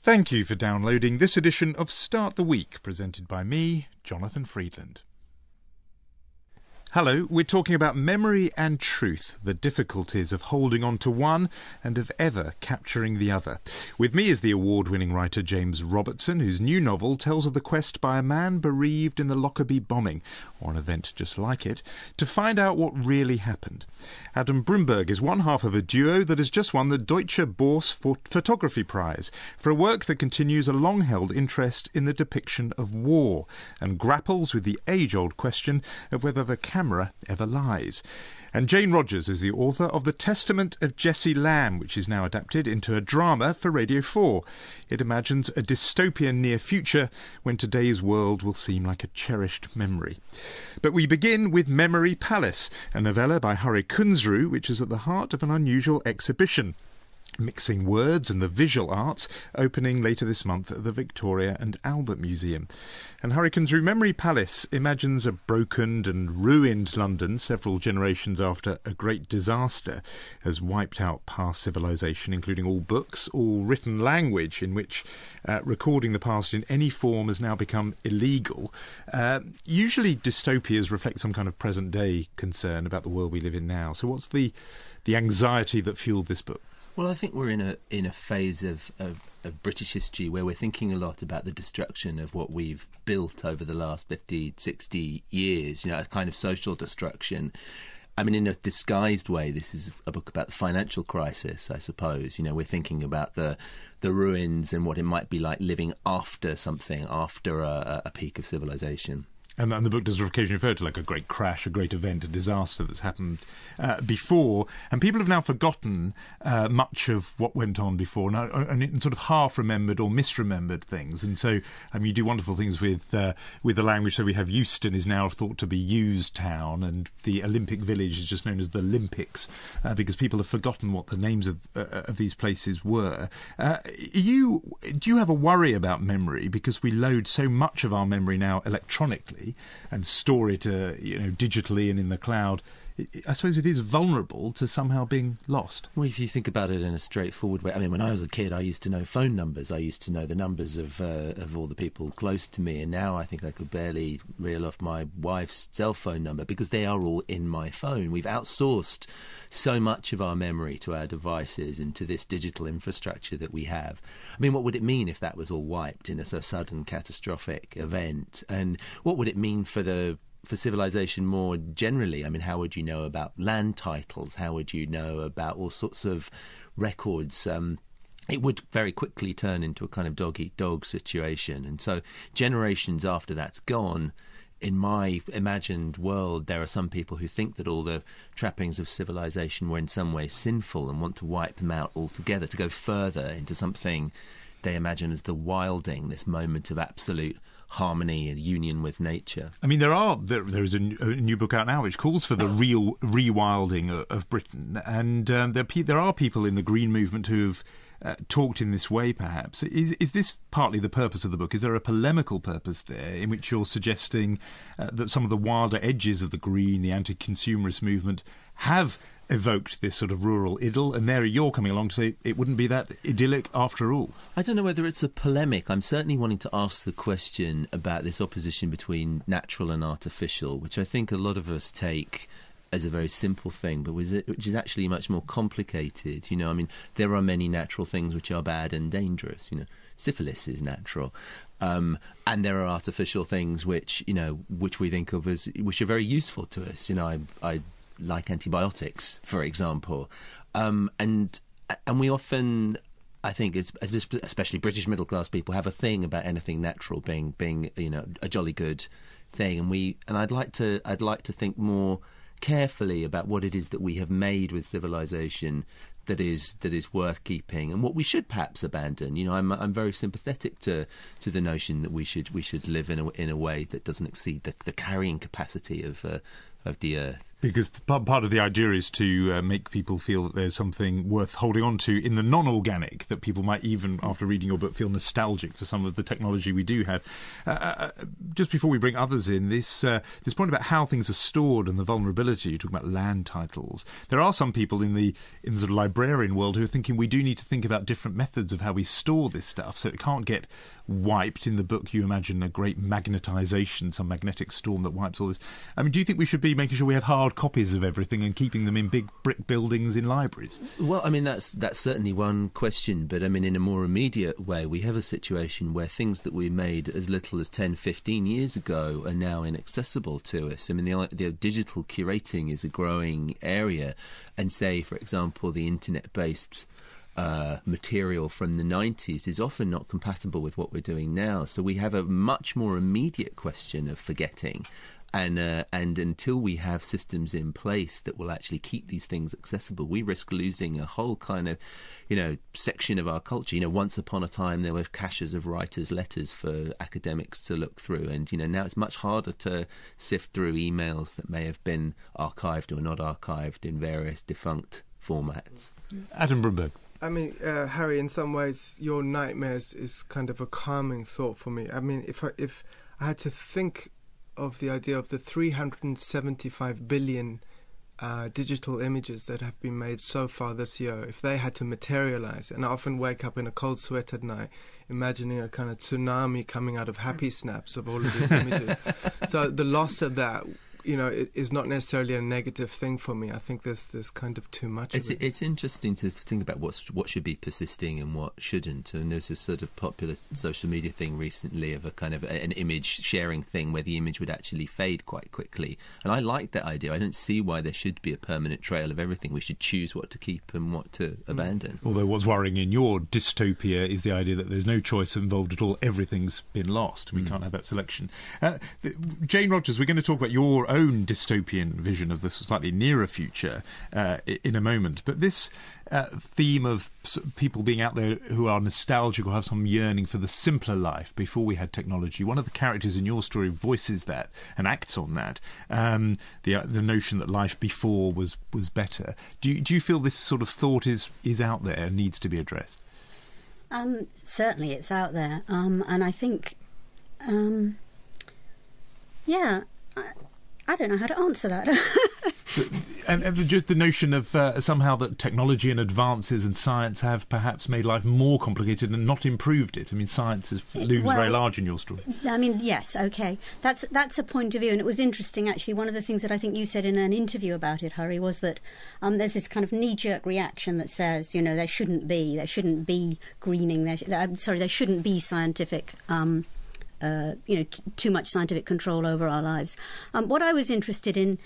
Thank you for downloading this edition of Start the Week, presented by me, Jonathan Friedland. Hello, we're talking about memory and truth, the difficulties of holding on to one and of ever capturing the other. With me is the award-winning writer James Robertson, whose new novel tells of the quest by a man bereaved in the Lockerbie bombing, or an event just like it, to find out what really happened. Adam Broomberg is one half of a duo that has just won the Deutsche Börse Photography Prize for a work that continues a long-held interest in the depiction of war and grapples with the age-old question of whether the camera ever lies. And Jane Rogers is the author of The Testament of Jessie Lamb, which is now adapted into a drama for Radio 4. It imagines a dystopian near future when today's world will seem like a cherished memory. But we begin with Memory Palace, a novella by Hari Kunzru, which is at the heart of an unusual exhibition, Mixing Words and the Visual Arts, opening later this month at the Victoria and Albert Museum. And Hari Kunzru, Memory Palace imagines a broken and ruined London several generations after a great disaster has wiped out past civilization, including all books, all written language, in which recording the past in any form has now become illegal. Usually dystopias reflect some kind of present-day concern about the world we live in now. So what's the anxiety that fueled this book? Well, I think we're in a phase of British history where we're thinking a lot about the destruction of what we've built over the last 50, 60 years, a kind of social destruction. I mean, in a disguised way, this is a book about the financial crisis, I suppose. We're thinking about the ruins and what it might be like living after something, after a peak of civilization. And the book does occasionally refer to like a great crash, a great event, a disaster that's happened before. And people have now forgotten much of what went on before and sort of half-remembered or misremembered things. And so you do wonderful things with the language. So we have Euston is now thought to be Used Town, and the Olympic Village is just known as the Olympics because people have forgotten what the names of these places were. Do you have a worry about memory because we load so much of our memory now electronically and store it digitally and in the cloud? I suppose it is vulnerable to somehow being lost. Well, if you think about it in a straightforward way, I mean, when I was a kid, I used to know phone numbers. I used to know the numbers of all the people close to me, and now I think I could barely reel off my wife's cell phone number because they are all in my phone. We've outsourced so much of our memory to our devices and to this digital infrastructure that we have. I mean, what would it mean if that was all wiped in a sort of sudden catastrophic event? And what would it mean for civilization more generally? I mean, how would you know about land titles? How would you know about all sorts of records? It would very quickly turn into a kind of dog-eat-dog situation. And so generations after that's gone, in my imagined world, there are some people who think that all the trappings of civilization were in some way sinful and want to wipe them out altogether, to go further into something they imagine as the wilding, this moment of absolute harmony and union with nature. I mean, there is a new book out now which calls for the real rewilding of Britain, and there are people in the Green movement who've talked in this way, perhaps. Is this partly the purpose of the book? Is there a polemical purpose there in which you're suggesting that some of the wilder edges of the Green, the anti-consumerist movement, have evoked this sort of rural idyll, and there you're coming along to say it wouldn't be that idyllic after all? I don't know whether it's a polemic. I'm certainly wanting to ask the question about this opposition between natural and artificial, which I think a lot of us take as a very simple thing, but which is actually much more complicated. I mean, there are many natural things which are bad and dangerous. Syphilis is natural. And there are artificial things which we think of as, which are very useful to us. I like antibiotics, for example. And we often, I think, especially British middle-class people, have a thing about anything natural being a jolly good thing. And I'd like to think more carefully about what it is that we have made with civilization that is worth keeping, and what we should perhaps abandon. I'm very sympathetic to the notion that we should live in a way that doesn't exceed the carrying capacity of the earth. Because part of the idea is to make people feel that there's something worth holding on to in the non-organic, that people might even, after reading your book, feel nostalgic for some of the technology we do have. Just before we bring others in, this point about how things are stored and the vulnerability, you talk about land titles. There are some people in the sort of librarian world who are thinking we do need to think about different methods of how we store this stuff, so it can't get wiped. In the book you imagine a great magnetisation, some magnetic storm that wipes all this. I mean, do you think we should be making sure we have hard copies of everything and keeping them in big brick buildings in libraries? Well, I mean, that's certainly one question, but I mean, in a more immediate way, we have a situation where things that we made as little as 10, 15 years ago are now inaccessible to us. I mean, the digital curating is a growing area, and say, for example, the internet-based material from the 90s is often not compatible with what we're doing now. So we have a much more immediate question of forgetting. And until we have systems in place that will actually keep these things accessible, we risk losing a whole kind of, section of our culture. Once upon a time there were caches of writers' letters for academics to look through, and now it's much harder to sift through emails that may have been archived or not archived in various defunct formats. Adam Broomberg. I mean, Harry, in some ways, your nightmares is kind of a calming thought for me. I mean, if I had to think of the idea of the 375 billion digital images that have been made so far this year, if they had to materialize, and I often wake up in a cold sweat at night, imagining a kind of tsunami coming out of happy snaps of all of these images. So the loss of that, it is not necessarily a negative thing for me. I think there's kind of too much of it. It's interesting to think about what should be persisting and what shouldn't. And there's this sort of popular social media thing recently of a kind of an image sharing thing where the image would actually fade quite quickly. And I like that idea. I don't see why there should be a permanent trail of everything. We should choose what to keep and what to abandon. Although what's worrying in your dystopia is the idea that there's no choice involved at all. Everything's been lost. We can't have that selection. Jane Rogers, we're going to talk about your own dystopian vision of the slightly nearer future in a moment. But this theme of people being out there who are nostalgic or have some yearning for the simpler life before we had technology, one of the characters in your story voices that and acts on that. The notion that life before was better. Do you feel this sort of thought is out there and needs to be addressed? Certainly it's out there. And I think, I don't know how to answer that. and just the notion of somehow that technology and advances and science have perhaps made life more complicated and not improved it. I mean, science looms very large in your story. I mean, yes, okay. That's a point of view. And it was interesting, actually. One of the things that I think you said in an interview about it, Hari, was that there's this kind of knee-jerk reaction that says, there shouldn't be greening. There shouldn't be scientific too much scientific control over our lives. What I was interested in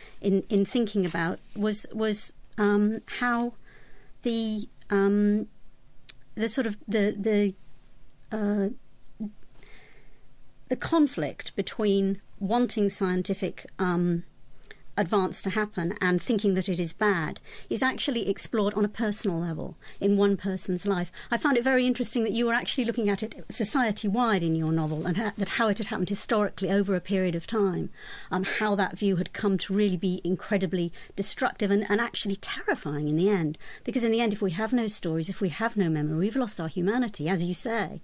thinking about was how the sort of the conflict between wanting scientific advance to happen and thinking that it is bad is actually explored on a personal level in one person's life. I found it very interesting that you were actually looking at it society-wide in your novel, and how it had happened historically over a period of time, how that view had come to really be incredibly destructive and actually terrifying in the end. Because in the end, if we have no stories, if we have no memory, we've lost our humanity, as you say.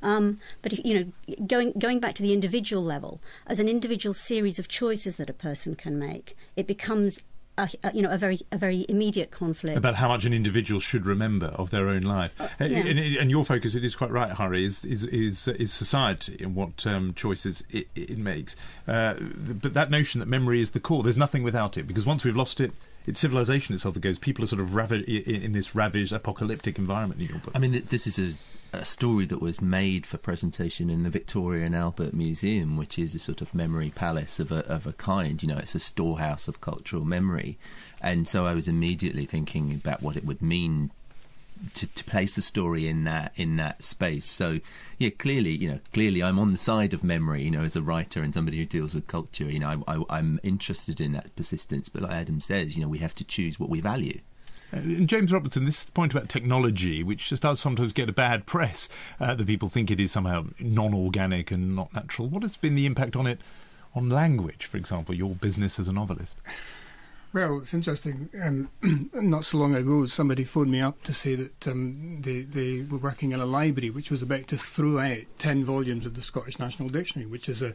But if, going back to the individual level, as an individual series of choices that a person can make, it becomes a very immediate conflict about how much an individual should remember of their own life. And your focus, it is quite right, Hari, is society and what choices it makes. But that notion that memory is the core, there's nothing without it, because once we've lost it, it's civilization itself that goes. People are sort of in this ravaged, apocalyptic environment in your book. I mean, this is a story that was made for presentation in the Victoria and Albert Museum, which is a sort of memory palace of a kind. It's a storehouse of cultural memory. And so I was immediately thinking about what it would mean to place the story in that space. So clearly I'm on the side of memory, as a writer and somebody who deals with culture. I'm interested in that persistence, but like Adam says, we have to choose what we value. And James Robertson, this point about technology, which just does sometimes get a bad press, that people think it is somehow non-organic and not natural. What has been the impact on it on language, for example, your business as a novelist? Well, it's interesting. Not so long ago, somebody phoned me up to say that they were working in a library which was about to throw out 10 volumes of the Scottish National Dictionary, which is a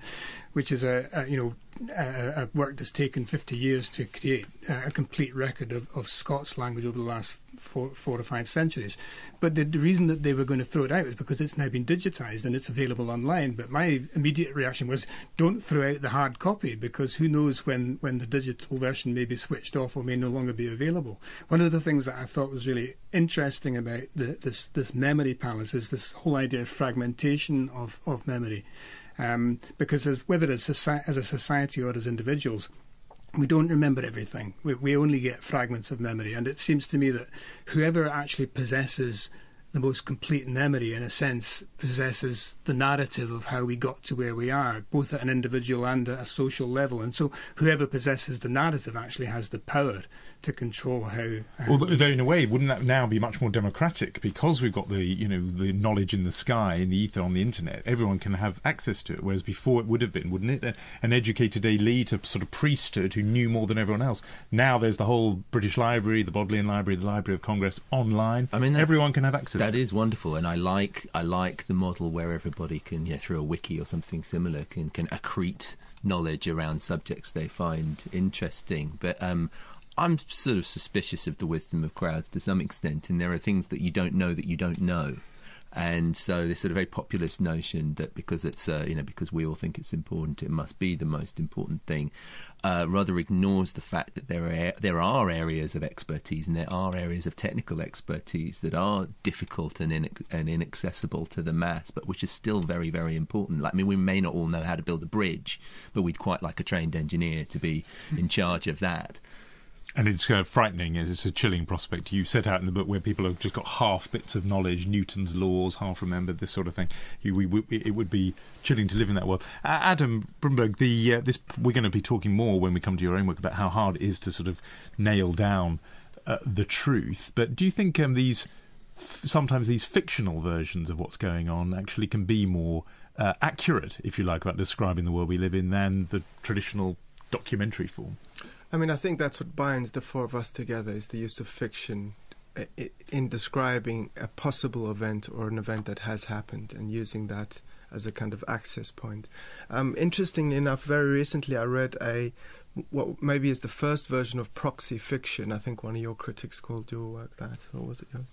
work that's taken 50 years to create a complete record of Scots language over the last four or five centuries. But the reason that they were going to throw it out is because it's now been digitised and it's available online. But my immediate reaction was, don't throw out the hard copy, because who knows when the digital version may be switched off or may no longer be available. One of the things that I thought was really interesting about this memory palace is this whole idea of fragmentation of memory. Because whether it's as a society or as individuals, we don't remember everything. We only get fragments of memory. And it seems to me that whoever actually possesses the most complete memory, in a sense, possesses the narrative of how we got to where we are, both at an individual and at a social level. And so whoever possesses the narrative actually has the power to control how... Although in a way, wouldn't that now be much more democratic? Because we've got the knowledge in the sky, in the ether, on the internet, everyone can have access to it, whereas before it would have been, wouldn't it? An educated elite, a sort of priesthood who knew more than everyone else. Now there's the whole British Library, the Bodleian Library, the Library of Congress online. I mean, everyone can have access. That is wonderful, and I like the model where everybody can, through a wiki or something similar, can accrete knowledge around subjects they find interesting. But I'm sort of suspicious of the wisdom of crowds to some extent, and there are things that you don't know that you don't know. And so this sort of very populist notion that because it's because we all think it's important, it must be the most important thing, rather ignores the fact that there are areas of expertise and there are areas of technical expertise that are difficult and inaccessible to the mass, but which is still very, very important. Like, I mean, we may not all know how to build a bridge, but we'd quite like a trained engineer to be in charge of that. And it's frightening. It's a chilling prospect. You set out in the book where people have just got half bits of knowledge, Newton's laws, half remembered, this sort of thing. It would be chilling to live in that world. Adam Broomberg, we're going to be talking more when we come to your own work about how hard it is to sort of nail down the truth. But do you think sometimes these fictional versions of what's going on actually can be more accurate, if you like, about describing the world we live in than the traditional documentary form? I mean, I think that's what binds the four of us together, is the use of fiction in describing a possible event or an event that has happened, and using that as a kind of access point. Interestingly enough, very recently I read what maybe is the first version of proxy fiction. I think one of your critics called your work that, or was it yours?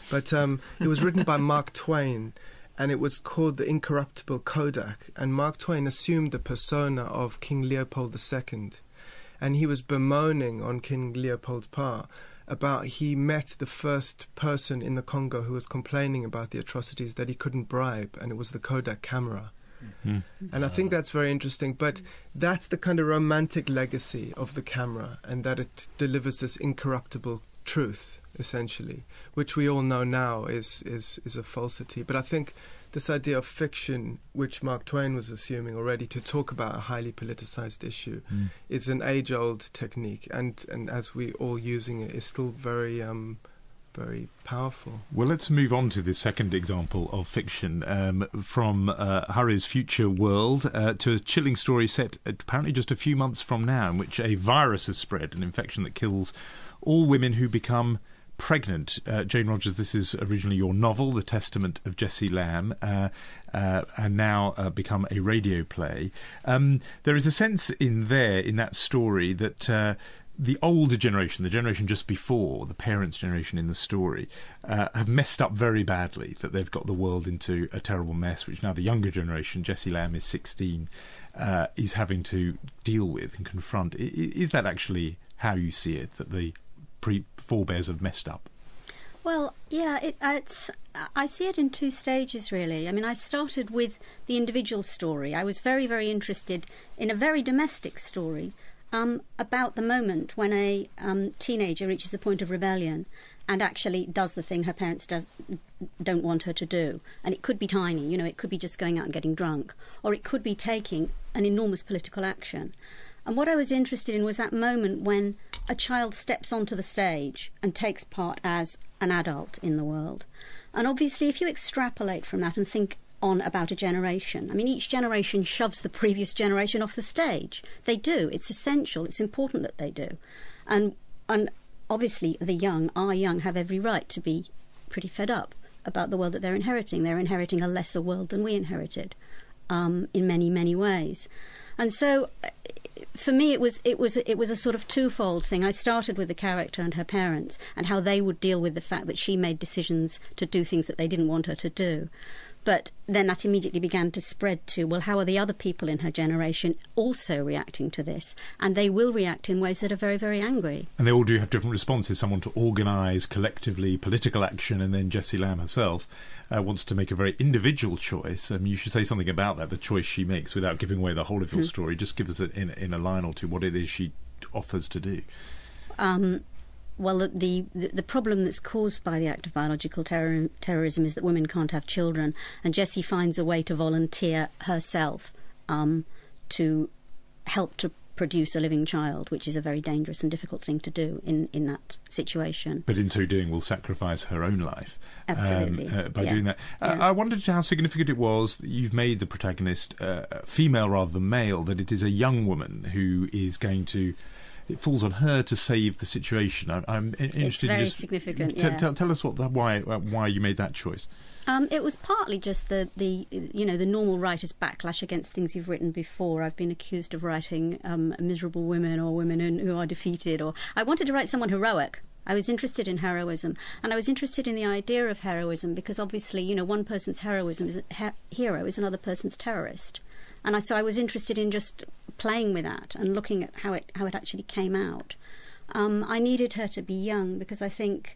But it was written by Mark Twain, and it was called The Incorruptible Kodak. And Mark Twain assumed the persona of King Leopold II. And he was bemoaning on King Leopold's part about he met the first person in the Congo who was complaining about the atrocities that he couldn't bribe, and it was the Kodak camera. Mm-hmm. And I think that's very interesting. But that's the kind of romantic legacy of the camera, and that it delivers this incorruptible truth, essentially, which we all know now is a falsity. But I think this idea of fiction, which Mark Twain was assuming already, to talk about a highly politicized issue, is an age-old technique, and as we all using it, is still very very powerful. Well, let's move on to the second example of fiction, from Hari's future world to a chilling story set apparently just a few months from now, in which a virus has spread, an infection that kills all women who become pregnant. Jane Rogers, this is originally your novel, The Testament of Jessie Lamb, and now become a radio play. There is a sense in that story that the older generation, the generation just before, the parents' generation in the story, have messed up very badly, that they've got the world into a terrible mess, which now the younger generation, Jessie Lamb is 16, is having to deal with and confront. Is that actually how you see it, that the forebears have messed up? Well, yeah, I see it in two stages, really. I mean, I started with the individual story. I was very, very interested in a very domestic story about the moment when a teenager reaches the point of rebellion and actually does the thing her parents don't want her to do. And it could be tiny, it could be just going out and getting drunk, or it could be taking an enormous political action. And what I was interested in was that moment when a child steps onto the stage and takes part as an adult in the world. And obviously, if you extrapolate from that and think on about a generation, I mean, each generation shoves the previous generation off the stage. They do. It's essential. It's important that they do. And obviously the young, have every right to be pretty fed up about the world that they're inheriting. They're inheriting a lesser world than we inherited, in many, many ways. And so, for me, it was a sort of twofold thing. I started with the character and her parents and how they would deal with the fact that she made decisions to do things that they didn't want her to do. But then that immediately began to spread to, well, how are the other people in her generation also reacting to this? And they will react in ways that are very, very angry. And they all do have different responses. Someone to organise collectively political action, and then Jessie Lamb herself wants to make a very individual choice. You should say something about that, the choice she makes, without giving away the whole of your story. Just give us in a line or two what it is she offers to do. Well, the problem that's caused by the act of biological terrorism is that women can't have children, and Jessie finds a way to volunteer herself to help to produce a living child, which is a very dangerous and difficult thing to do in that situation. But in so doing will sacrifice her own life. Absolutely. By doing that. I wondered how significant it was that you've made the protagonist female rather than male, that it is a young woman who is going to... It falls on her to save the situation. I'm interested. It's very in just significant. Tell us why you made that choice. It was partly just the normal writer's backlash against things you've written before. I've been accused of writing miserable women or women who are defeated. Or I wanted to write someone heroic. I was interested in heroism, and I was interested in the idea of heroism because obviously, one person's heroism is hero is another person's terrorist. And so I was interested in just playing with that and looking at how it actually came out. I needed her to be young because I think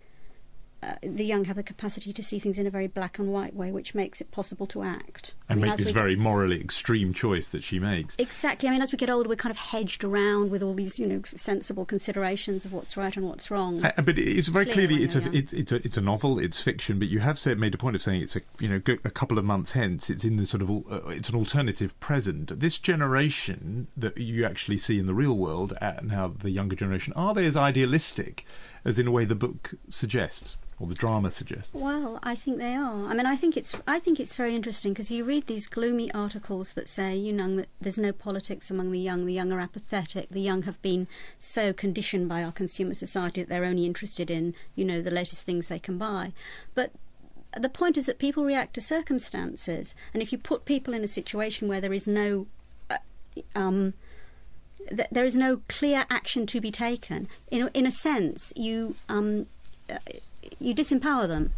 the young have the capacity to see things in a very black and white way, which makes it possible to act. And make this very morally extreme choice that she makes. Exactly. As we get older, we're kind of hedged around with all these, sensible considerations of what's right and what's wrong. But it's very clearly it's a novel, it's fiction. But you have made a point of saying it's a couple of months hence. It's in the sort of it's an alternative present. This generation that you actually see in the real world, now the younger generation, are they as idealistic as in a way the book suggests? Or the drama suggests? Well, I think they are. I think it's very interesting because you read these gloomy articles that say, that there's no politics among the young are apathetic, the young have been so conditioned by our consumer society that they're only interested in, the latest things they can buy. But the point is that people react to circumstances, and if you put people in a situation where there is no clear action to be taken, in a sense, you disempower them.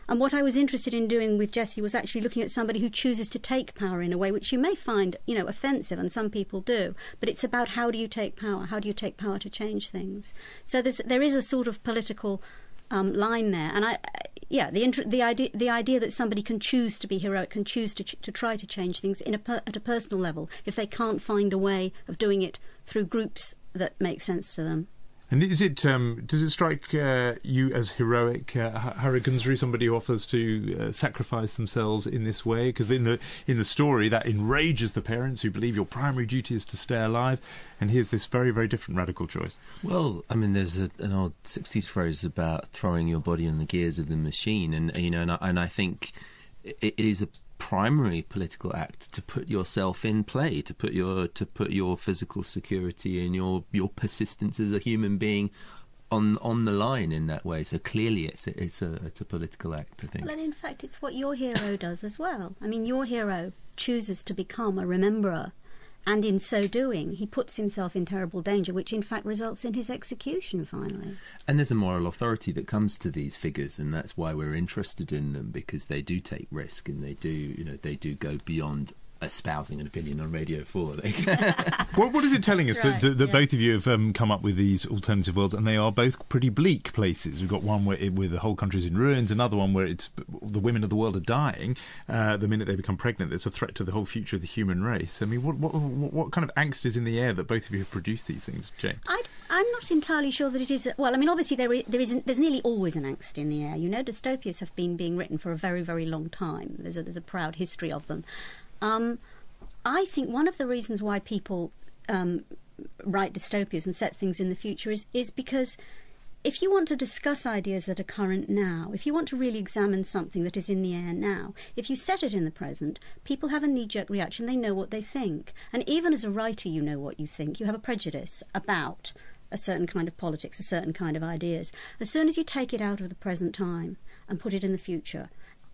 And what I was interested in doing with Jessie was actually looking at somebody who chooses to take power in a way which you may find, offensive, and some people do. But it's about how do you take power? How do you take power to change things? So there is a sort of political line there. And the idea that somebody can choose to be heroic, can choose to try to change things at a personal level if they can't find a way of doing it through groups that make sense to them. And does it strike you as heroic, Hari Kunzru, somebody who offers to sacrifice themselves in this way? Because in the story that enrages the parents who believe your primary duty is to stay alive, and here's this very, very different radical choice. Well, there's an old 60s phrase about throwing your body in the gears of the machine, and I think it is a primary political act to put yourself in play, to put your physical security and your persistence as a human being on the line in that way. So clearly it's a political act, I think. Well, and in fact it's what your hero does as well. Your hero chooses to become a rememberer, and in so doing he puts himself in terrible danger, which in fact results in his execution finally. And there's a moral authority that comes to these figures, and that's why we're interested in them, because they do take risk and they do go beyond espousing an opinion on Radio 4. What is it telling us right, that both of you have come up with these alternative worlds, and they are both pretty bleak places? We've got one where the whole country's in ruins, another one where it's the women of the world are dying the minute they become pregnant. There's a threat to the whole future of the human race. What kind of angst is in the air that both of you have produced these things, Jane? I'm not entirely sure that it is. Well, obviously there's nearly always an angst in the air. Dystopias have been being written for a very, very long time. There's a proud history of them. I think one of the reasons why people write dystopias and set things in the future is because if you want to discuss ideas that are current now, if you want to really examine something that is in the air now, if you set it in the present, people have a knee-jerk reaction. They know what they think. And even as a writer, you know what you think. You have a prejudice about a certain kind of politics, a certain kind of ideas. As soon as you take it out of the present time and put it in the future,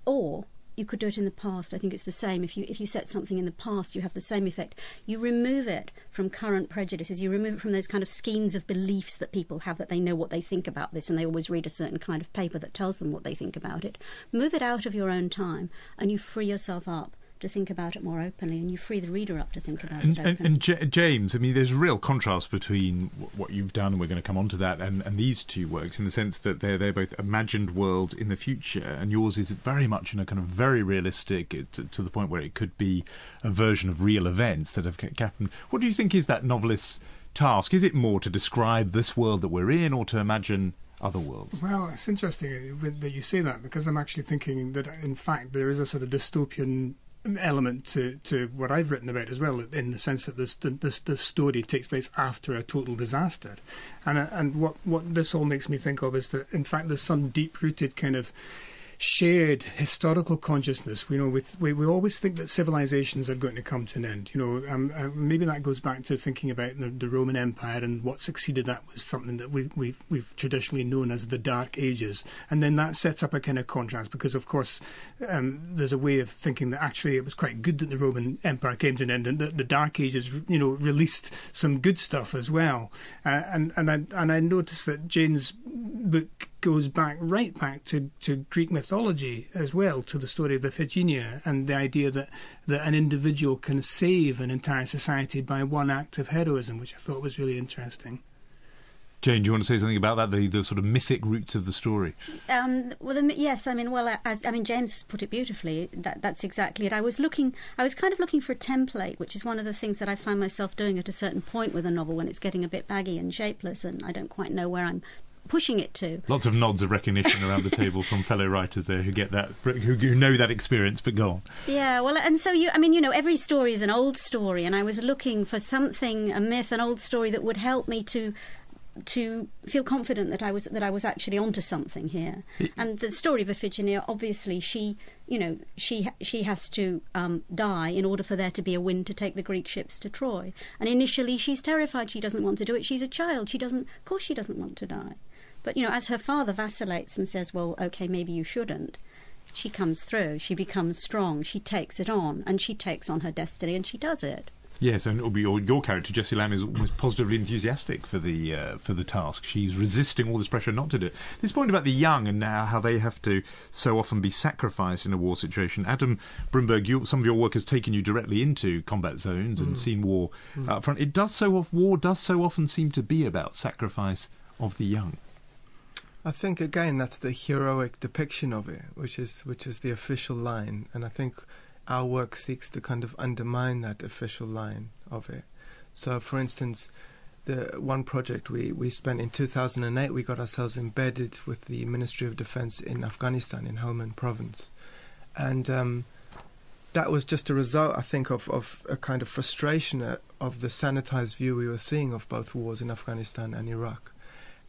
or you could do it in the past. I think it's the same. If you set something in the past, you have the same effect. You remove it from current prejudices. You remove it from those kind of skeins of beliefs that people have, that they know what they think about this and they always read a certain kind of paper that tells them what they think about it. Move it out of your own time and you free yourself up to think about it more openly, and you free the reader up to think about it openly. And James, I mean, there's a real contrast between what you've done, and we're going to come on to that, and these two works, in the sense that they're both imagined worlds in the future, and yours is very much in a kind of very realistic, to the point where it could be a version of real events that have happened. What do you think is that novelist's task? Is it more to describe this world that we're in, or to imagine other worlds? Well, it's interesting that you say that, because I'm actually thinking that, in fact, there is a sort of dystopian element to what I've written about as well, in the sense that this story takes place after a total disaster, and what this all makes me think of is that, in fact, there's some deep-rooted kind of shared historical consciousness. We always think that civilizations are going to come to an end. Maybe that goes back to thinking about the Roman Empire, and what succeeded that was something that we've traditionally known as the Dark Ages, and then that sets up a kind of contrast, because of course there's a way of thinking that actually it was quite good that the Roman Empire came to an end, and that the Dark Ages released some good stuff as well. And I noticed that Jane's book goes right back to Greek mythology as well, to the story of Iphigenia, and the idea that an individual can save an entire society by one act of heroism, which I thought was really interesting. Jane, do you want to say something about that, the sort of mythic roots of the story? Yes. James has put it beautifully. That's exactly it. I was kind of looking for a template, which is one of the things that I find myself doing at a certain point with a novel, when it's getting a bit baggy and shapeless, and I don't quite know where I'm pushing it to. Lots of nods of recognition around the table from fellow writers there who get that, who know that experience, but go on. Yeah, well, and so every story is an old story, and I was looking for something, a myth, an old story that would help me to feel confident that I was actually onto something here. And the story of Iphigenia, obviously, she has to die in order for there to be a wind to take the Greek ships to Troy. And initially, she's terrified. She doesn't want to do it. She's a child. Of course, she doesn't want to die. But as her father vacillates and says, "Well, okay, maybe you shouldn't," she comes through. She becomes strong. She takes it on, and she takes on her destiny, and she does it. Yes, and your character, Jessie Lamb, is almost positively enthusiastic for the task. She's resisting all this pressure not to do it. This point about the young and how they have to so often be sacrificed in a war situation. Adam Broomberg, some of your work has taken you directly into combat zones and seen war up front. War does so often seem to be about sacrifice of the young. I think, again, that's the heroic depiction of it, which is the official line, and I think our work seeks to kind of undermine that official line of it. So, for instance, the one project we spent in 2008, we got ourselves embedded with the Ministry of Defence in Afghanistan, in Helmand province. And that was just a result, I think, of a kind of frustration of the sanitized view we were seeing of both wars in Afghanistan and Iraq.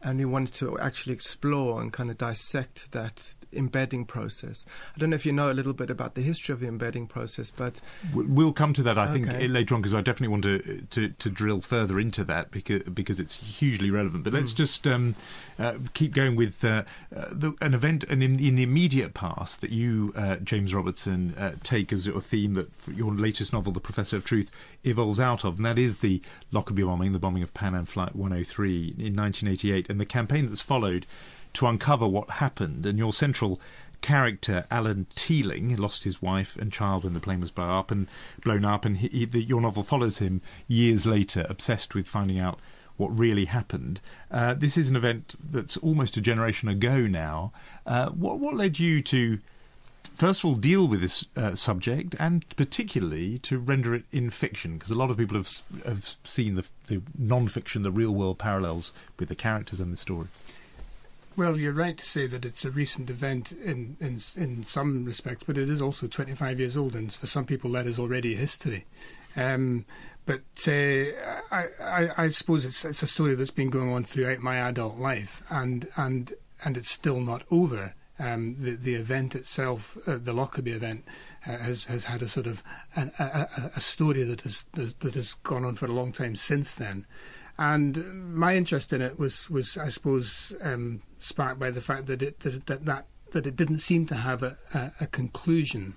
And we wanted to actually explore and kind of dissect that embedding process. I don't know if you know a little bit about the history of the embedding process, but we'll come to that, I think, later on, because I definitely want to drill further into that, because it's hugely relevant. But let's just keep going with an event, and in the immediate past that you, James Robertson, take as a theme that your latest novel, The Professor of Truth, evolves out of, and that is the Lockerbie bombing, the bombing of Pan Am Flight 103 in 1988, and the campaign that's followed to uncover what happened. And your central character, Alan Teeling, lost his wife and child when the plane was blown up, and your novel follows him years later, obsessed with finding out what really happened. This is an event that's almost a generation ago now. What led you to, first of all, deal with this subject, and particularly to render it in fiction? Because a lot of people have seen the non-fiction, the real-world parallels with the characters and the story. Well, you're right to say that it's a recent event in some respects, but it is also 25 years old, and for some people that is already history. But I suppose it's a story that's been going on throughout my adult life, and it's still not over. The event itself, the Lockerbie event, has had a sort of a story that has gone on for a long time since then. And my interest in it was I suppose, sparked by the fact that it didn't seem to have a conclusion,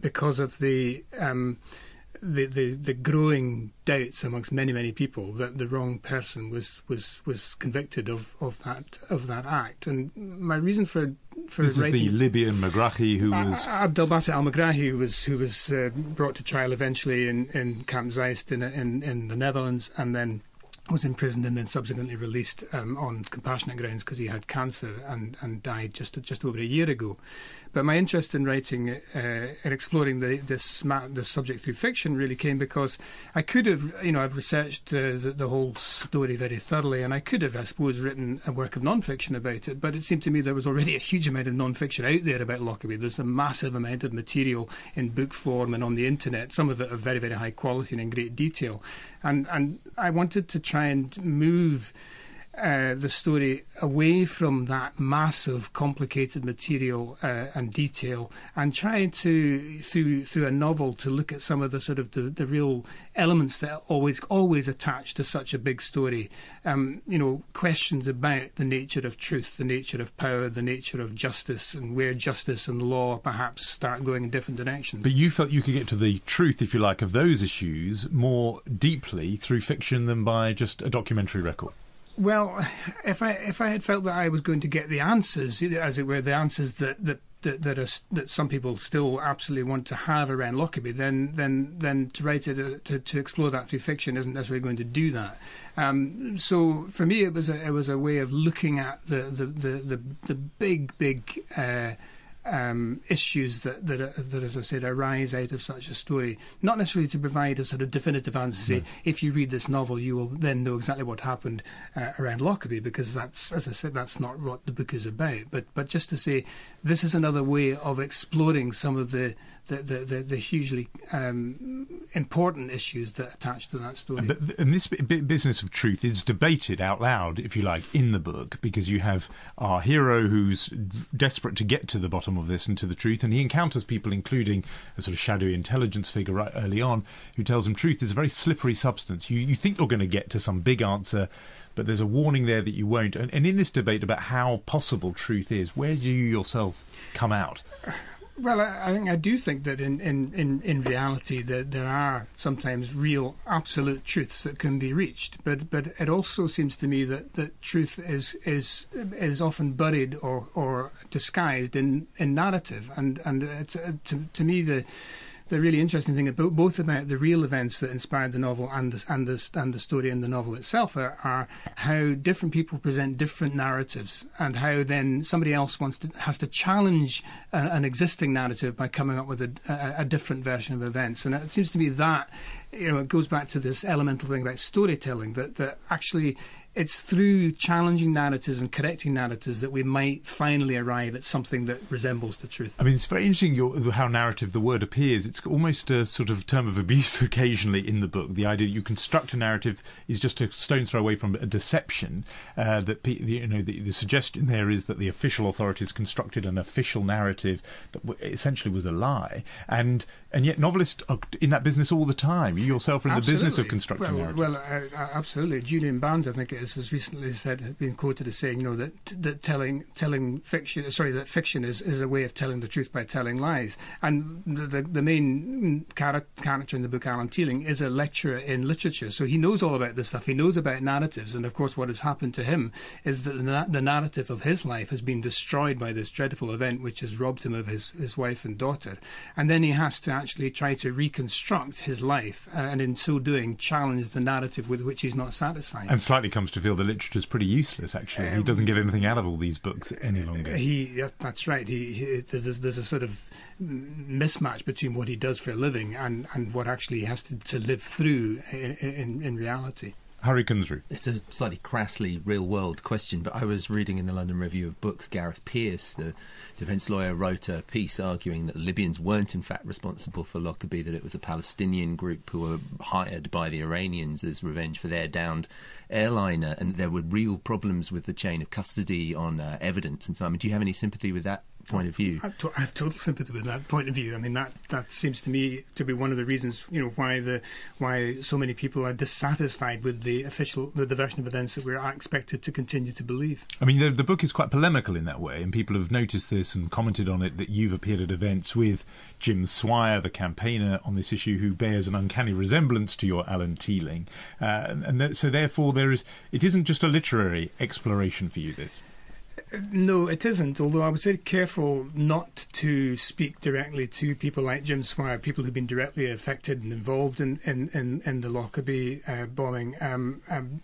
because of the growing doubts amongst many people that the wrong person was convicted of that act. And my reason for this writing, is the Libyan Megrahi who was Abdel Basit al-Megrahi, who was brought to trial eventually in Camp Zeist in the Netherlands, and then was imprisoned and then subsequently released on compassionate grounds because he had cancer and died just over a year ago. But my interest in writing and exploring this subject through fiction really came because I could have, I've researched the whole story very thoroughly, and I could have, I suppose, written a work of non-fiction about it, but it seemed to me there was already a huge amount of non-fiction out there about Lockerbie. There's a massive amount of material in book form and on the internet, some of it of very, very high quality and in great detail. And I wanted to try and move the story away from that massive, complicated material and detail, and try to, through a novel, to look at some of the sort of the real elements that always attach to such a big story. Questions about the nature of truth, the nature of power, the nature of justice, and where justice and law perhaps start going in different directions. But you felt you could get to the truth, if you like, of those issues more deeply through fiction than by just a documentary record. Well, if I had felt that I was going to get the answers, as it were, the answers that some people still absolutely want to have around Lockerbie, then to write it, to explore that through fiction isn't necessarily going to do that. So for me, it was a way of looking at the big issues that, as I said, arise out of such a story. Not necessarily to provide a sort of definitive answer, say, if you read this novel, you will then know exactly what happened around Lockerbie, because that's, as I said, that's not what the book is about. But just to say, this is another way of exploring some of the hugely important issues that attach to that story. And this business of truth is debated out loud, if you like, in the book, because you have our hero who's desperate to get to the bottom of this and to the truth, and he encounters people, including a sort of shadowy intelligence figure right early on, who tells him truth is a very slippery substance. You think you're going to get to some big answer, but there's a warning there that you won't. And in this debate about how possible truth is, where do you yourself come out? Well, I do think that in reality that there are sometimes real absolute truths that can be reached, but it also seems to me that truth is often buried or disguised in narrative, and it's, to me the really interesting thing about both about the real events that inspired the novel and the story in the novel itself are how different people present different narratives, and how then somebody else has to challenge an existing narrative by coming up with a different version of events. And it seems to me that it goes back to this elemental thing about storytelling, that actually it's through challenging narratives and correcting narratives that we might finally arrive at something that resembles the truth. I mean, it's very interesting how narrative the word appears. It's almost a sort of term of abuse occasionally in the book. The idea that you construct a narrative is just a stone's throw away from a deception. The suggestion there is that the official authorities constructed an official narrative that essentially was a lie, and yet novelists are in that business all the time. You yourself are in the business of constructing narrative. Well, absolutely. Julian Barnes, I think it is, has recently been quoted as saying, that telling fiction, that fiction is a way of telling the truth by telling lies. And the main character in the book, Alan Teeling, is a lecturer in literature, so he knows all about this stuff. He knows about narratives, and of course, what has happened to him is that the narrative of his life has been destroyed by this dreadful event, which has robbed him of his wife and daughter, and then he has to actually try to reconstruct his life, and in so doing, challenge the narrative with which he's not satisfied. And slightly comes to feel the literature's pretty useless, actually. He doesn't get anything out of all these books any longer. That's right. There's a sort of mismatch between what he does for a living and what actually he has to live through in reality. Hari Kunzru. It's a slightly crassly real-world question, but I was reading in the London Review of Books, Gareth Pearce, the defence lawyer, wrote a piece arguing that the Libyans weren't in fact responsible for Lockerbie, that it was a Palestinian group who were hired by the Iranians as revenge for their downed airliner, and there were real problems with the chain of custody on evidence and so on. I mean, do you have any sympathy with that point of view. I have total sympathy with that point of view. I mean, that seems to me to be one of the reasons, why so many people are dissatisfied with the version of events that we're expected to continue to believe. I mean, the book is quite polemical in that way, and people have noticed this and commented on it, that you've appeared at events with Jim Swire, the campaigner on this issue, who bears an uncanny resemblance to your Alan Teeling, so therefore it isn't just a literary exploration for you, this. No, it isn't, although I was very careful not to speak directly to people like Jim Swire, people who've been directly affected and involved in the Lockerbie bombing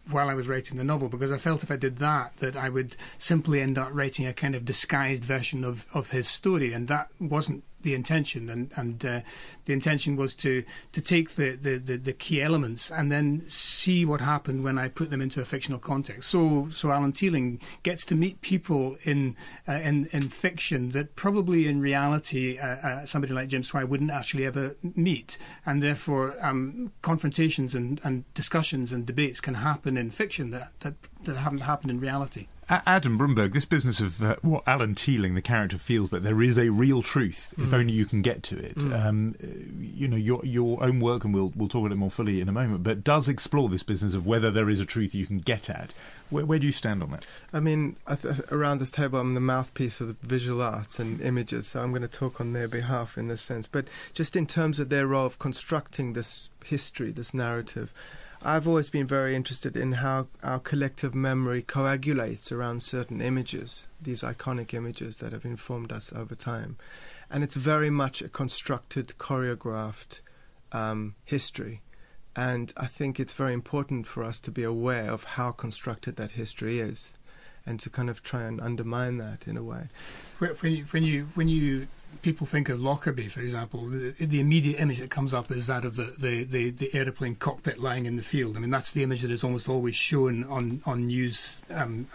while I was writing the novel, because I felt if I did that I would simply end up writing a kind of disguised version of his story, and that wasn't the intention, and the intention was to take the key elements and then see what happened when I put them into a fictional context. So Alan Teeling gets to meet people in fiction that probably in reality somebody like Jim Swire wouldn't actually ever meet, and therefore confrontations and discussions and debates can happen in fiction that haven't happened in reality. Adam Broomberg, this business of what Alan Teeling, the character, feels that there is a real truth, if only you can get to it. Your own work, and we'll talk about it more fully in a moment, but does explore this business of whether there is a truth you can get at. Where do you stand on that? I mean, around this table, I'm the mouthpiece of visual arts and images, so I'm going to talk on their behalf in this sense. But just in terms of their role of constructing this history, this narrative, I've always been very interested in how our collective memory coagulates around certain images, these iconic images that have informed us over time. And it's very much a constructed, choreographed history. And I think it's very important for us to be aware of how constructed that history is, and to kind of try and undermine that in a way. When you people think of Lockerbie, for example, the immediate image that comes up is that of the aeroplane cockpit lying in the field. I mean, that's the image that is almost always shown on news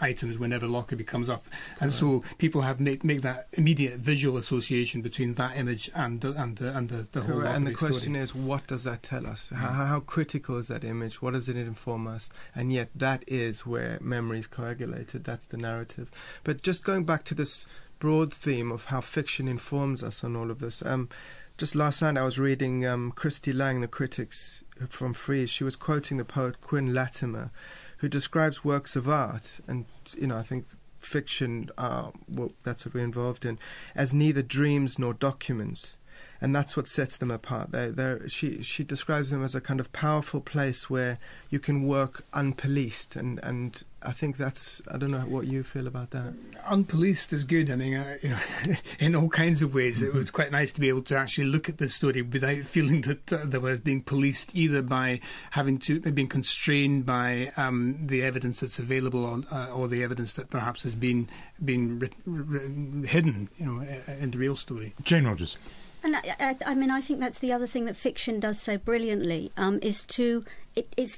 items whenever Lockerbie comes up, and so people have make that immediate visual association between that image and the whole Lockerbie And the question story. is, what does that tell us? How critical is that image? What does it inform us? And yet that is where memory is coagulated. That's the narrative. But just going back to this broad theme of how fiction informs us on all of this. Just last night I was reading Christy Lang, the critics from Frieze. She was quoting the poet Quinn Latimer, who describes works of art, and I think fiction, that's what we're involved in, as neither dreams nor documents. And that's what sets them apart. She describes them as a kind of powerful place where you can work unpoliced, and I think that's, I don't know what you feel about that. Unpoliced is good. I mean, in all kinds of ways. It was quite nice to be able to actually look at the story without feeling that they were being policed, either by being constrained by the evidence that's available or the evidence that perhaps has been hidden, in the real story. Jane Rogers. And I think that's the other thing that fiction does so brilliantly, is to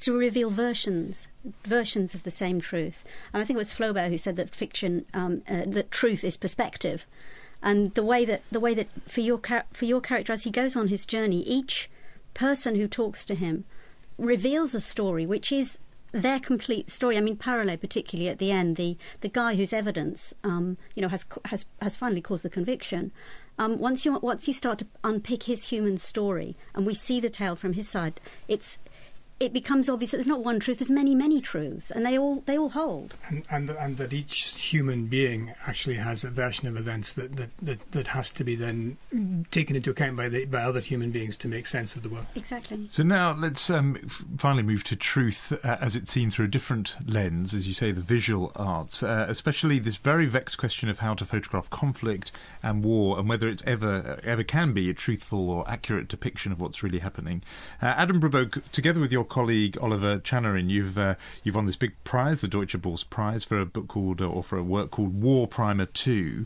reveal versions of the same truth. And I think it was Flaubert who said that fiction, that truth is perspective, and the way that for your character as he goes on his journey, each person who talks to him reveals a story which is their complete story. I mean, Parallel, particularly at the end, the guy whose evidence has finally caused the conviction. Once you start to unpick his human story, and we see the tale from his side, it becomes obvious that there's not one truth, there's many truths, and they all hold. And that each human being actually has a version of events that has to be then taken into account by other human beings to make sense of the world. Exactly. So now let's finally move to truth as it's seen through a different lens, as you say, the visual arts, especially this very vexed question of how to photograph conflict and war, and whether it's ever can be a truthful or accurate depiction of what's really happening. Adam Broomberg, together with your colleague Oliver Channerin, you've won this big prize, the Deutsche Börse Prize, for a book called, or for a work called War Primer 2.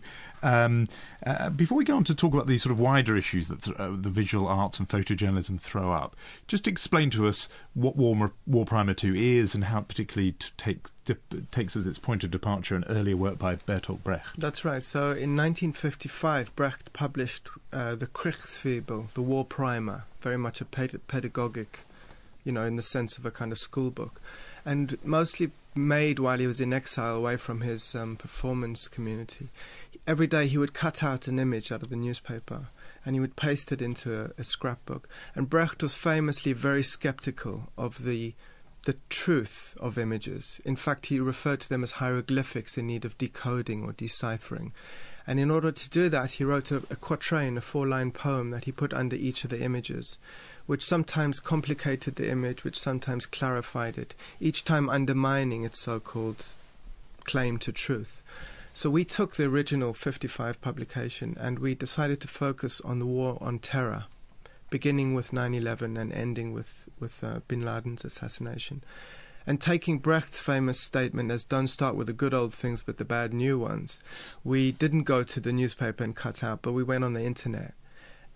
Before we go on to talk about these sort of wider issues that the visual arts and photojournalism throw up, just explain to us what War Primer 2 is, and how it particularly takes as its point of departure an earlier work by Bertolt Brecht. That's right. So in 1955, Brecht published the Kriegsfibel, the War Primer, very much a pedagogic, in the sense of a kind of school book. And mostly made while he was in exile away from his performance community. Every day he would cut out an image out of the newspaper and he would paste it into a scrapbook. And Brecht was famously very skeptical of the truth of images. In fact, he referred to them as hieroglyphics in need of decoding or deciphering. And in order to do that, he wrote a quatrain, a 4-line poem that he put under each of the images, which sometimes complicated the image, which sometimes clarified it, each time undermining its so-called claim to truth. So we took the original 55 publication and we decided to focus on the war on terror, beginning with 9/11 and ending with bin Laden's assassination. And taking Brecht's famous statement as don't start with the good old things but the bad new ones, we didn't go to the newspaper and cut out, but we went on the internet.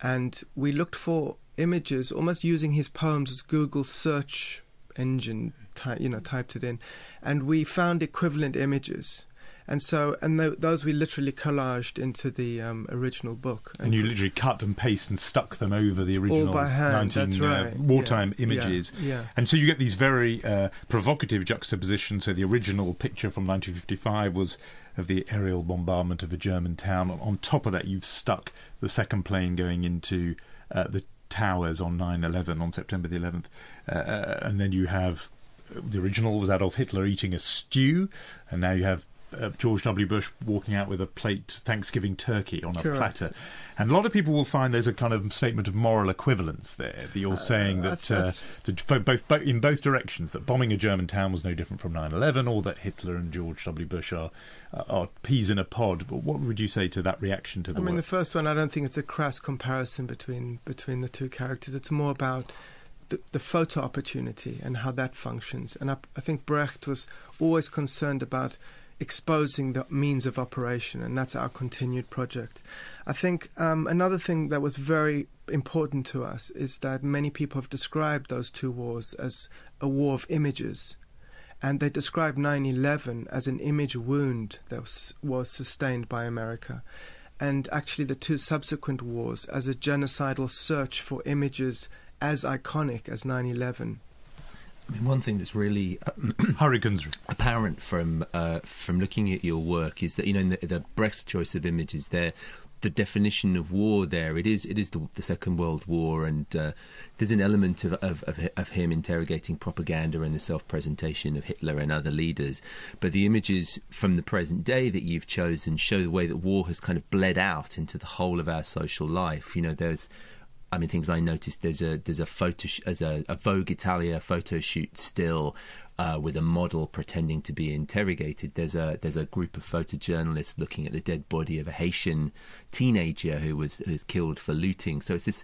And we looked for images, almost using his poems as Google search engine, typed it in. And we found equivalent images. And so, those we literally collaged into the original book. And you literally cut and paste and stuck them over the original all by hand, 19 that's right. wartime images. Yeah. And so you get these very provocative juxtapositions. So the original picture from 1955 was of the aerial bombardment of a German town. On top of that, you've stuck the second plane going into the towers on 9/11, on September the 11th. And then you have, the original was Adolf Hitler eating a stew, and now you have George W. Bush walking out with a plate Thanksgiving turkey on a platter. And a lot of people will find there's a kind of statement of moral equivalence there, that you're saying that in both directions, that bombing a German town was no different from 9/11, or that Hitler and George W. Bush are peas in a pod. But what would you say to that reaction to the work? The first one, I don't think it's a crass comparison between the two characters. It's more about the photo opportunity and how that functions. And I think Brecht was always concerned about exposing the means of operation, and that's our continued project. I think another thing that was very important to us is that many people have described those two wars as a war of images, and they described 9/11 as an image wound that was sustained by America, and actually the two subsequent wars as a genocidal search for images as iconic as 9/11. One thing that's really Hari Kunzru. apparent from looking at your work is that, in the Brecht's choice of images there, the definition of war there, it is the Second World War, and there's an element of him interrogating propaganda and the self-presentation of Hitler and other leaders. But the images from the present day that you've chosen show the way that war has kind of bled out into the whole of our social life. There's things I noticed. There's a photo as a Vogue Italia photo shoot still with a model pretending to be interrogated. There's a group of photojournalists looking at the dead body of a Haitian teenager who was killed for looting. So it's this.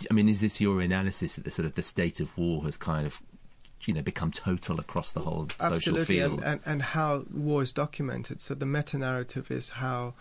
Is this your analysis that the state of war has kind of become total across the whole social field? Absolutely, and how war is documented. So the meta-narrative is how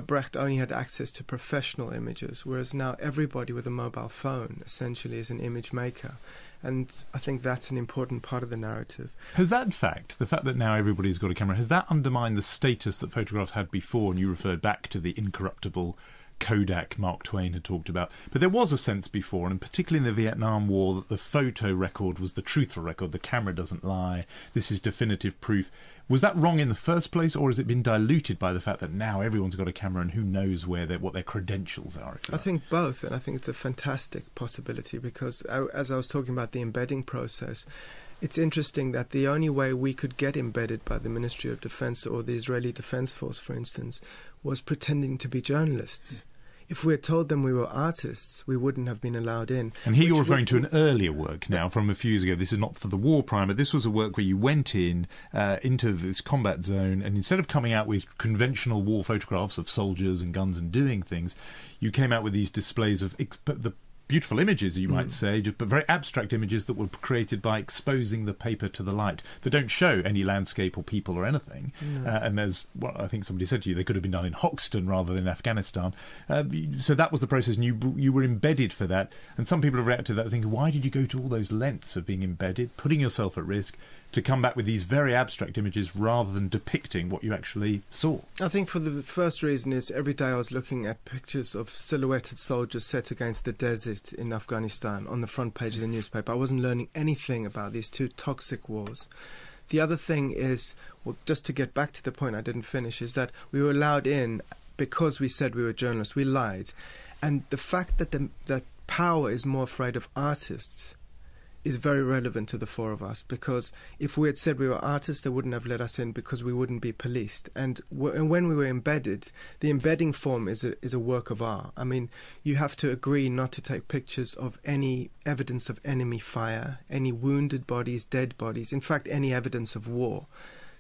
Brecht only had access to professional images, whereas now everybody with a mobile phone essentially is an image maker. And I think that's an important part of the narrative. Has that the fact that now everybody's got a camera, has that undermined the status that photographs had before? And you referred back to the incorruptible Kodak Mark Twain had talked about. But there was a sense before, and particularly in the Vietnam War, that the photo record was the truthful record. The camera doesn't lie. This is definitive proof. Was that wrong in the first place, or has it been diluted by the fact that now everyone's got a camera and who knows what their credentials are? I think both, and I think it's a fantastic possibility because, as I was talking about the embedding process, it's interesting that the only way we could get embedded by the Ministry of Defense or the Israeli Defense Force, for instance, was pretending to be journalists. If we had told them we were artists, we wouldn't have been allowed in. And here you're referring to an earlier work now from a few years ago. This is not for the war primer. This was a work where you went into this combat zone, and instead of coming out with conventional war photographs of soldiers and guns and doing things, you came out with these displays of the beautiful images, you might say, but very abstract images that were created by exposing the paper to the light that don't show any landscape or people or anything. No. And there's, I think somebody said to you, they could have been done in Hoxton rather than Afghanistan. So that was the process, and you were embedded for that. And some people have reacted to that thinking, why did you go to all those lengths of being embedded, putting yourself at risk, to come back with these very abstract images rather than depicting what you actually saw? I think for the first reason is every day I was looking at pictures of silhouetted soldiers set against the desert in Afghanistan on the front page of the newspaper. I wasn't learning anything about these two toxic wars. the other thing is, well, just to get back to the point I didn't finish, is that we were allowed in because we said we were journalists. We lied. And the fact that that power is more afraid of artists is very relevant to the four of us, because if we had said we were artists, they wouldn't have let us in because we wouldn't be policed. And when we were embedded, the embedding form is a work of art. I mean, you have to agree not to take pictures of any evidence of enemy fire, any wounded bodies, dead bodies, in fact, any evidence of war.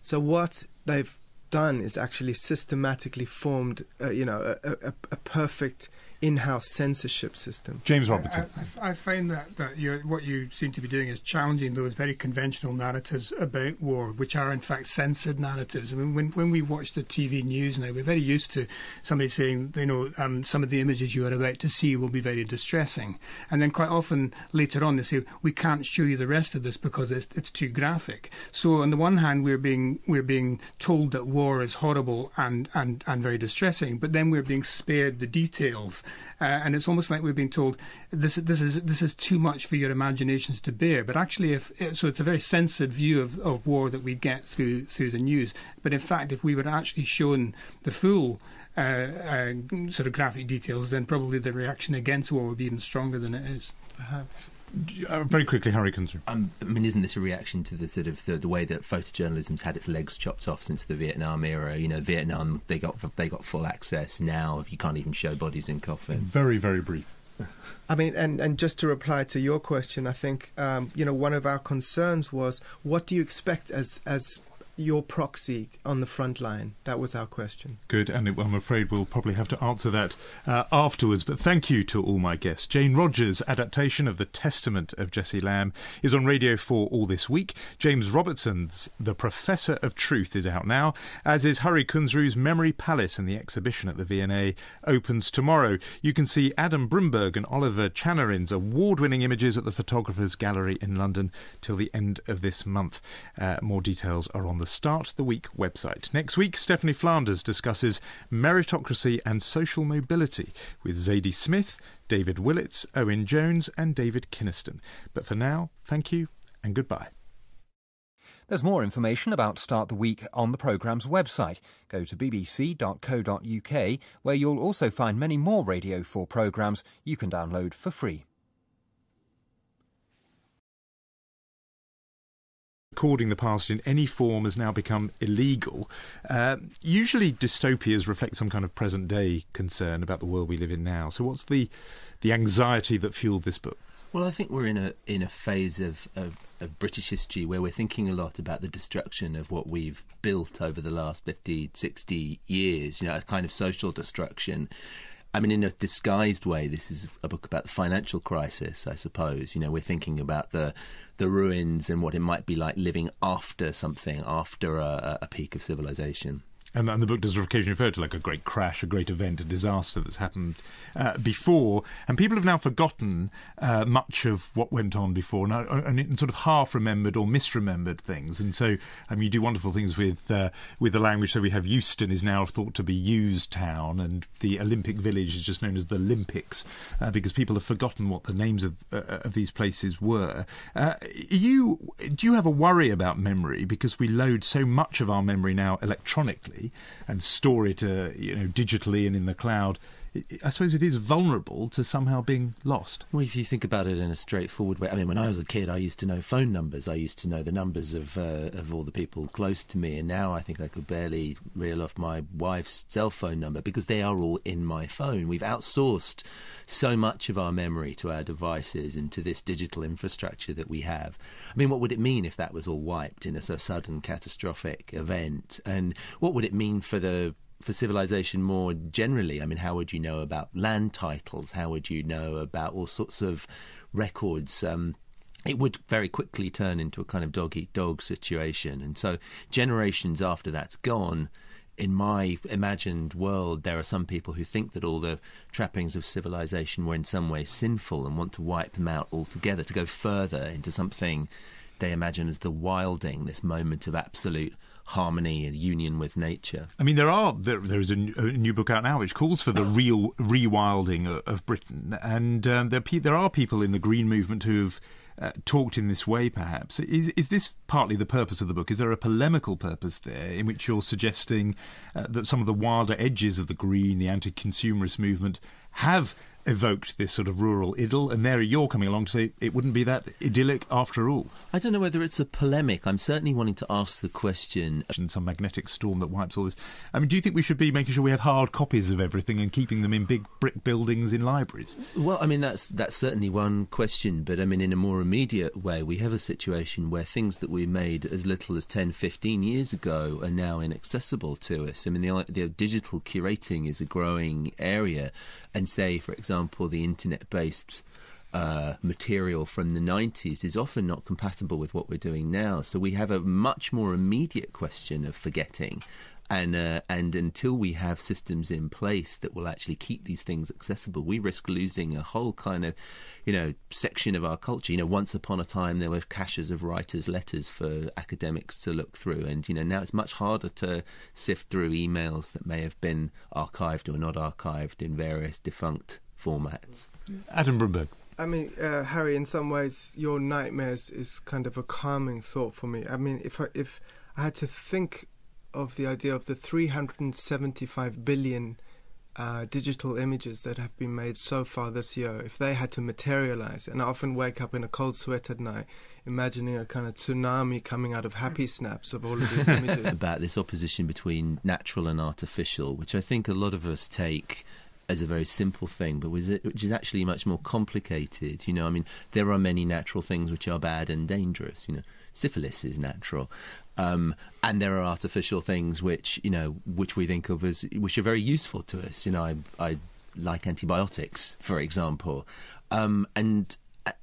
So what they've done is actually systematically formed, a perfect in-house censorship system. James Robertson. I find that what you seem to be doing is challenging those very conventional narratives about war, which are in fact censored narratives. I mean, when we watch the TV news now, we're very used to somebody saying, some of the images you are about to see will be very distressing, and then quite often later on they say, we can't show you the rest of this because it's too graphic. So on the one hand, we're being told that war is horrible and very distressing, but then we're being spared the details. And it's almost like we've been told this is too much for your imaginations to bear. But actually, so it's a very censored view of war that we get through the news. But in fact, if we were actually shown the full sort of graphic details, then probably the reaction against war would be even stronger than it is. Perhaps. Very quickly, Hari Kunzru. I mean, isn't this a reaction to the sort of the way that photojournalism's had its legs chopped off since the Vietnam era? Vietnam, they got full access. Now you can't even show bodies in coffins. Very, very brief. I mean, and just to reply to your question, I think one of our concerns was, what do you expect as your proxy on the front line? That was our question. Good, and I'm afraid we'll probably have to answer that afterwards, but thank you to all my guests. Jane Rogers' adaptation of The Testament of Jesse Lamb is on Radio 4 all this week. James Robertson's The Professor of Truth is out now, as is Hari Kunzru's Memory Palace, and the exhibition at the V&A opens tomorrow. You can see Adam Broomberg and Oliver Chanarin's award-winning images at the Photographers Gallery in London till the end of this month. More details are on the Start the Week website. Next week, Stephanie Flanders discusses meritocracy and social mobility with Zadie Smith, David Willits, Owen Jones and David Kinniston. But for now, thank you and goodbye. There's more information about Start the Week on the programme's website. Go to bbc.co.uk, where you'll also find many more Radio 4 programmes you can download for free. Recording the past in any form has now become illegal. Usually dystopias reflect some kind of present-day concern about the world we live in now. So what's the anxiety that fueled this book? Well, I think we're in a phase of British history where we're thinking a lot about the destruction of what we've built over the last 50, 60 years, a kind of social destruction. I mean, in a disguised way, this is a book about the financial crisis, I suppose. We're thinking about the ruins and what it might be like living after something, after a peak of civilization. And the book does occasionally refer to like a great crash, a great event, a disaster that's happened before. And people have now forgotten much of what went on before and sort of half-remembered or misremembered things. And so you do wonderful things with the language. So we have Euston is now thought to be Used Town, and the Olympic Village is just known as the Olympics because people have forgotten what the names of these places were. Do you have a worry about memory, because we load so much of our memory now electronically and store it digitally and in the cloud? I suppose it is vulnerable to somehow being lost. Well, if you think about it in a straightforward way, I mean, when I was a kid, I used to know phone numbers. I used to know the numbers of all the people close to me, and now I think I could barely reel off my wife's cell phone number because they are all in my phone. We've outsourced so much of our memory to our devices and to this digital infrastructure that we have. I mean, what would it mean if that was all wiped in a sort of sudden catastrophic event? And what would it mean for civilization more generally? I mean, how would you know about land titles? How would you know about all sorts of records? It would very quickly turn into a kind of dog-eat-dog situation. And so generations after that's gone, in my imagined world, there are some people who think that all the trappings of civilization were in some way sinful and want to wipe them out altogether, to go further into something they imagine as the wilding, this moment of absolute harmony and union with nature. I mean, there is a new book out now which calls for the real rewilding of Britain, and there are people in the Green movement who've talked in this way, perhaps. Is this partly the purpose of the book? Is there a polemical purpose there in which you're suggesting that some of the wilder edges of the Green, the anti-consumerist movement, have evoked this sort of rural idyll, and there you're coming along to say it wouldn't be that idyllic after all? I don't know whether it's a polemic. I'm certainly wanting to ask the question. Some magnetic storm that wipes all this. I mean, do you think we should be making sure we have hard copies of everything and keeping them in big brick buildings in libraries? Well, I mean, that's certainly one question, but I mean, in a more immediate way, we have a situation where things that we made as little as 10, 15 years ago are now inaccessible to us. I mean, the digital curating is a growing area, and say, for example, the internet-based material from the 90s is often not compatible with what we're doing now. So we have a much more immediate question of forgetting. And until we have systems in place that will actually keep these things accessible, we risk losing a whole kind of, section of our culture. Once upon a time there were caches of writers' letters for academics to look through, and now it's much harder to sift through emails that may have been archived or not archived in various defunct formats. Adam Broomberg. I mean, Harry, in some ways, your nightmares is kind of a calming thought for me. I mean, if I had to think of the idea of the 375 billion digital images that have been made so far this year, if they had to materialize, and I often wake up in a cold sweat at night imagining a kind of tsunami coming out of happy snaps of all of these images. About this opposition between natural and artificial, which I think a lot of us take as a very simple thing, but which is actually much more complicated. I mean, there are many natural things which are bad and dangerous. Syphilis is natural, and there are artificial things which we think of as which are very useful to us. I like antibiotics, for example, and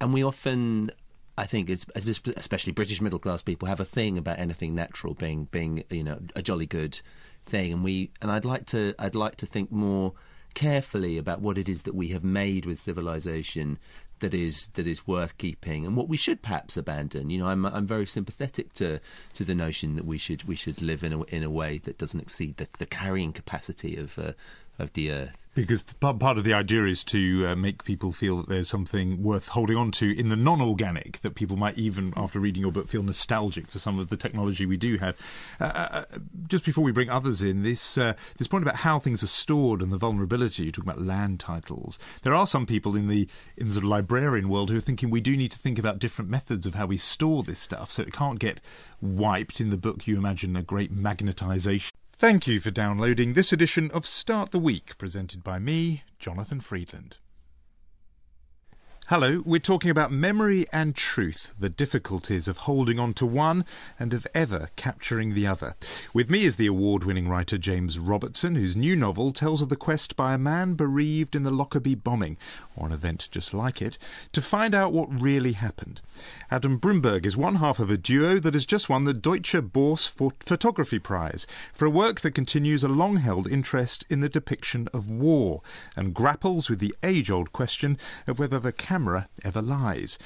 we often, I think it's especially British middle class people, have a thing about anything natural being a jolly good thing, and I'd like to think more carefully about what it is that we have made with civilization that is worth keeping, and what we should perhaps abandon. I'm very sympathetic to the notion that we should live in a way that doesn't exceed the carrying capacity of the earth. Because part of the idea is to make people feel that there's something worth holding on to in the non-organic, that people might, even after reading your book, feel nostalgic for some of the technology we do have. Just before we bring others in, this point about how things are stored and the vulnerability, you talk about land titles. There are some people in the sort of librarian world who are thinking we do need to think about different methods of how we store this stuff, so it can't get wiped. In the book you imagine a great magnetisation. Thank you for downloading this edition of Start the Week, presented by me, Jonathan Friedland. Hello, we're talking about memory and truth, the difficulties of holding on to one and of ever capturing the other. With me is the award-winning writer James Robertson, whose new novel tells of the quest by a man bereaved in the Lockerbie bombing, or an event just like it, to find out what really happened. Adam Broomberg is one half of a duo that has just won the Deutsche Börse Photography Prize for a work that continues a long-held interest in the depiction of war and grapples with the age-old question of whether the camera ever lies.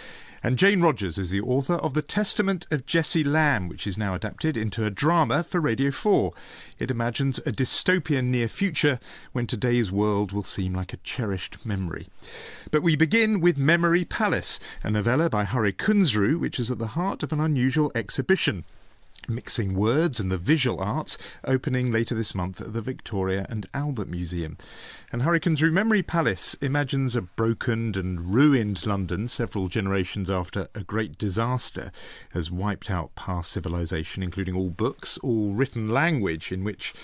And Jane Rogers is the author of The Testament of Jessie Lamb, which is now adapted into a drama for Radio 4. It imagines a dystopian near future when today's world will seem like a cherished memory. But we begin with Memory Palace, a novella by Hari Kunzru, which is at the heart of an unusual exhibition, Mixing Words and the Visual Arts, opening later this month at the Victoria and Albert Museum. And Hari Kunzru, Memory Palace imagines a broken and ruined London several generations after a great disaster has wiped out past civilization, including all books, all written language, in which